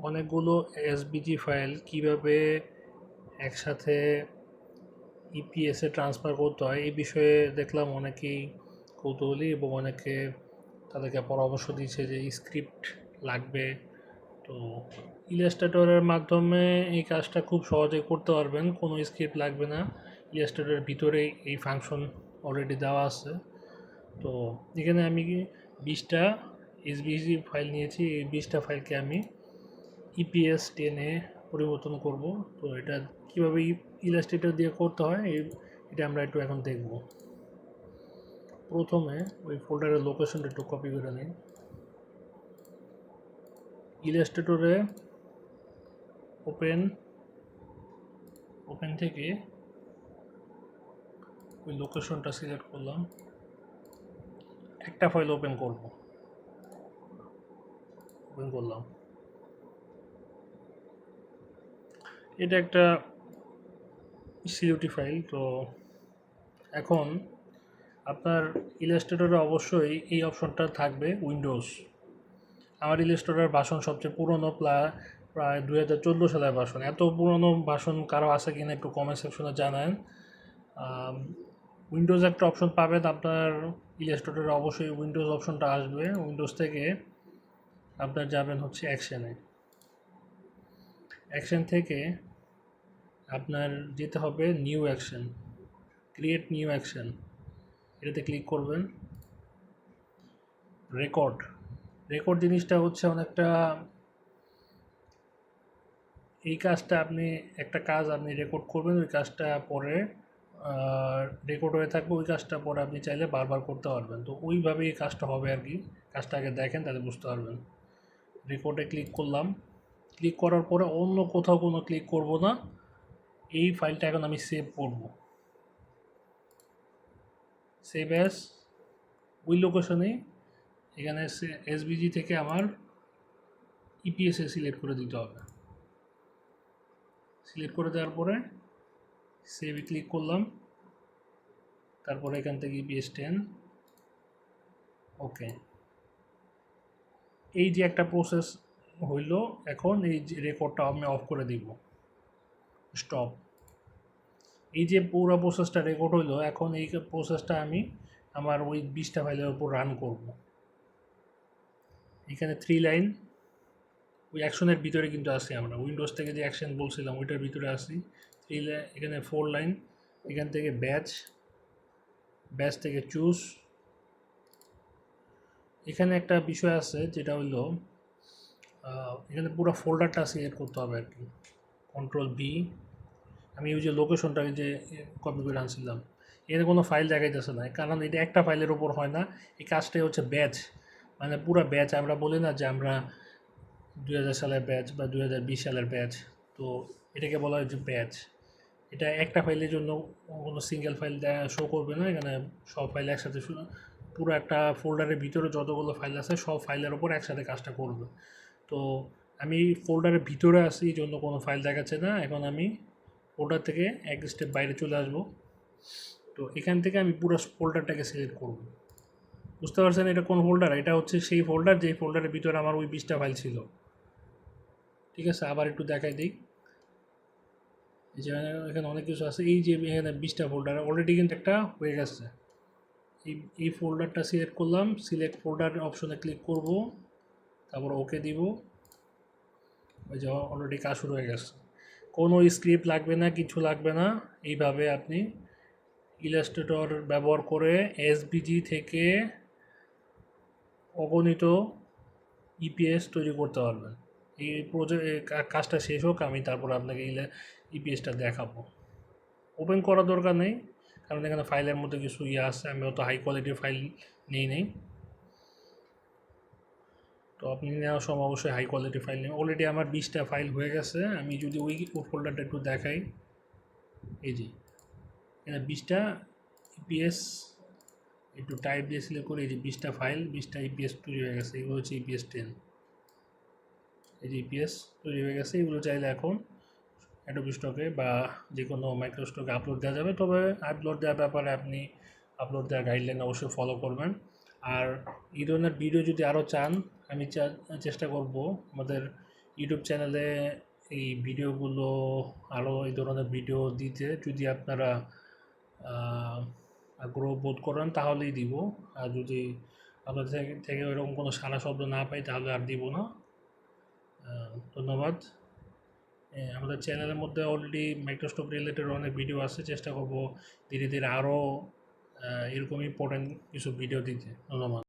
অনেকগুলো SVG file কিভাবে একসাথে ইপিএসে ট্রান্সফার করতে হয় এই বিষয়ে দেখলাম অনেকেই কৌতূহলী এবং অনেকে তাদেরকে পরামর্শ দিয়েছে যে স্ক্রিপ্ট লাগবে। তো ইলাস্ট্রেটরের মাধ্যমে এই কাজটা খুব সহজে করতে পারবেন, কোনো স্ক্রিপ্ট লাগবে না। ইলাস্ট্রেটরের ভিতরেই এই ফাংশন অলরেডি দেওয়া আছে। তো এখানে আমি 20টা এসভিজি ফাইল নিয়েছি, এই 20টা ফাইলকে আমি ইপিএস 10-এ পরিবর্তন করব। তো এটা কীভাবে ইলাস্ট্রেটর দিয়ে করতে হয় এটা আমরা একটু এখন দেখব। প্রথমে ওই ফোল্ডারের লোকেশনটা একটু কপি করে নিই। ইলাস্ট্রেটরে ওপেন থেকে ওই লোকেশনটা সিলেক্ট করলাম, একটা ফাইল ওপেন করলাম। এটা একটা সিইউটি ফাইল। তো এখন আপনার ইলাস্ট্রেটরে অবশ্যই এই অপশনটা থাকবে উইন্ডোজ। আমার ইলাস্ট্রেটর ভার্সন সবচেয়ে পুরনো, প্রায় 2014 সালের ভার্সন। এত পুরনো ভার্সন কারো আছে কিনা একটু কমেন্ট সেকশনে জানান। উইন্ডোজ একটা অপশন পাবেন আপনার ইলাস্ট্রেটরে, অবশ্যই উইন্ডোজ অপশনটা আসবে। উইন্ডোজ থেকে আপনার যাবেন হচ্ছে অ্যাকশন থেকে আপনার যেতে হবে new action, create new action, এটাতে ক্লিক করবেন। রেকর্ড জিনিসটা হচ্ছে অনেকটা, এই কাজটা আপনি একটা কাজ আপনি রেকর্ড করবেন, ওই কাজটা পরে রেকর্ড হয়ে থাকবে, ওই কাজটা পরে আপনি চাইলে বারবার করতে পারবেন। তো ওইভাবেই এই কাজটা হবে আর কি। কাজটা আগে দেখেন তাহলে বুঝতে পারবেন। রেকর্ডে ক্লিক করলাম, ক্লিক করার পরে অন্য কোথাও কোনো ক্লিক করব না, এই ফাইলটা এখন আমি সেভ করব। সেভ অ্যাজ ওই লোকেশনে এখানে এসভিজি থেকে আমার ইপিএসে সিলেক্ট করে দিতে হবে। সিলেক্ট করে দেওয়ার পরে সেভে ক্লিক করলাম, তারপরে এখান থেকে ইপিএস 10, ওকে। এই যে একটা প্রসেস হইল, এখন এই যে রেকর্ডটা আমি অফ করে দিব, স্টপ। এই যে পুরো প্রসেসটা রেকর্ড হইলো, এখন এই প্রসেসটা আমি আমার ওই 20টা ফাইলের উপর রান করব। এখানে 3 লাইন ওই অ্যাকশনের ভিতরে কিন্তু আসি, আমরা উইন্ডোজ থেকে যে অ্যাকশন বলছিলাম ওইটার ভিতরে আসি। 3 লাইন, এখানে 4 লাইন, এখান থেকে ব্যাচ থেকে চুজ। এখানে একটা বিষয় আছে যেটা হইলো এখানে পুরো ফোল্ডারটা সিলেক্ট করতে হবে আর কি। Ctrl+B, আমি ওই যে লোকেশনটা যে কপি করে আনছিলাম, এখানে কোনো ফাইল দেখাইতেছে না, কারণ এটা একটা ফাইলের উপর হয় না। এই কাজটাই হচ্ছে ব্যাচ, মানে পুরো ব্যাচ। আমরা বলি না যে আমরা 2000 সালের ব্যাচ বা 2020 সালের ব্যাচ, তো এটাকে বলা হয় যে ব্যাচ। এটা একটা ফাইলের জন্য কোনো সিঙ্গেল ফাইল শো করবে না, এখানে সব ফাইল একসাথে পুরো একটা ফোল্ডারের ভিতরে যতগুলো ফাইল আছে সব ফাইলের ওপর একসাথে কাজটা করবে। তো আমি ফোল্ডারের ভিতরে আছি, এই জন্য কোনো ফাইল দেখাচ্ছে না। এখন আমি ফোল্ডার থেকে এক স্টেপ বাইরে চলে আসব। তো এখান থেকে আমি পুরো ফোল্ডারটাকে সিলেক্ট করব। বুঝতে পারছেন এটা কোন ফোল্ডার? এটা হচ্ছে সেই ফোল্ডার যেই ফোল্ডারের ভিতরে আমার ওই 20টা ফাইল ছিল। ঠিক আছে, আবার একটু দেখাই দিই। এই যে এখানে অনেক কিছু আছে, এই যে এখানে 20টা ফোল্ডার অলরেডি কিন্তু একটা হয়ে গেছে। এই ফোল্ডারটা সিলেক্ট করলাম, সিলেক্ট ফোল্ডার অপশনে ক্লিক করব, তারপর ওকে দিব। ওই যে অলরেডি কাজ শুরু হয়ে গেছে। কোনো স্ক্রিপ্ট লাগবে না, কিছু লাগবে না। এইভাবে আপনি ইলাস্ট্রেটর ব্যবহার করে এসভিজি থেকে অগণিত ইপিএস তৈরি করতে পারবেন। এই কাজটা শেষ হোক, আমি তারপর আপনাকে ইপিএসটা দেখাবো। ওপেন করার দরকার নেই, কারণ এখানে ফাইলের মধ্যে কিছু আছে, আমি অত হাই কোয়ালিটির ফাইল নেই। তো আপনি নেওয়ার সময় অবশ্যই হাই কোয়ালিটি ফাইল নেবেন। অলরেডি আমার 20টা ফাইল হয়ে গেছে। আমি যদি ওই ফোল্ডারটা একটু দেখাই, এই যে এখানে 20টা ইপিএস, একটু টাইপ দিয়ে সিলেক্ট করে এই যে 20টা ফাইল, 20টা ইপিএস তৈরি হয়ে গেছে। এগুলো হচ্ছে ইপিএস 10। এই যে ইপিএস তৈরি হয়ে গেছে। এগুলো চাইলে এখন অ্যাডোবি স্টকে বা যে কোনো মাইক্রোস্টকে আপলোড দেওয়া যাবে। তবে আপলোড দেওয়ার ব্যাপারে আপনি আপলোড দেওয়ার গাইডলাইন অবশ্যই ফলো করবেন। আর এই ধরনের ভিডিও যদি আরও চান, আমি চেষ্টা করব আমাদের ইউটিউব চ্যানেলে এই ভিডিওগুলো আরও এই ধরনের ভিডিও দিতে যদি আপনারা আগ্রহ বোধ করেন তাহলেই দিব। আর যদি আপনাদের থেকে ওইরকম কোনো সাড়া শব্দ না পাই তাহলে আর দিব না। ধন্যবাদ। আমাদের চ্যানেলের মধ্যে অলরেডি মাইক্রোসফট রিলেটেড অনেক ভিডিও আছে, চেষ্টা করব ধীরে ধীরে আরও এরকম ইম্পর্টেন্ট কিছু ভিডিও দিতে। ধন্যবাদ।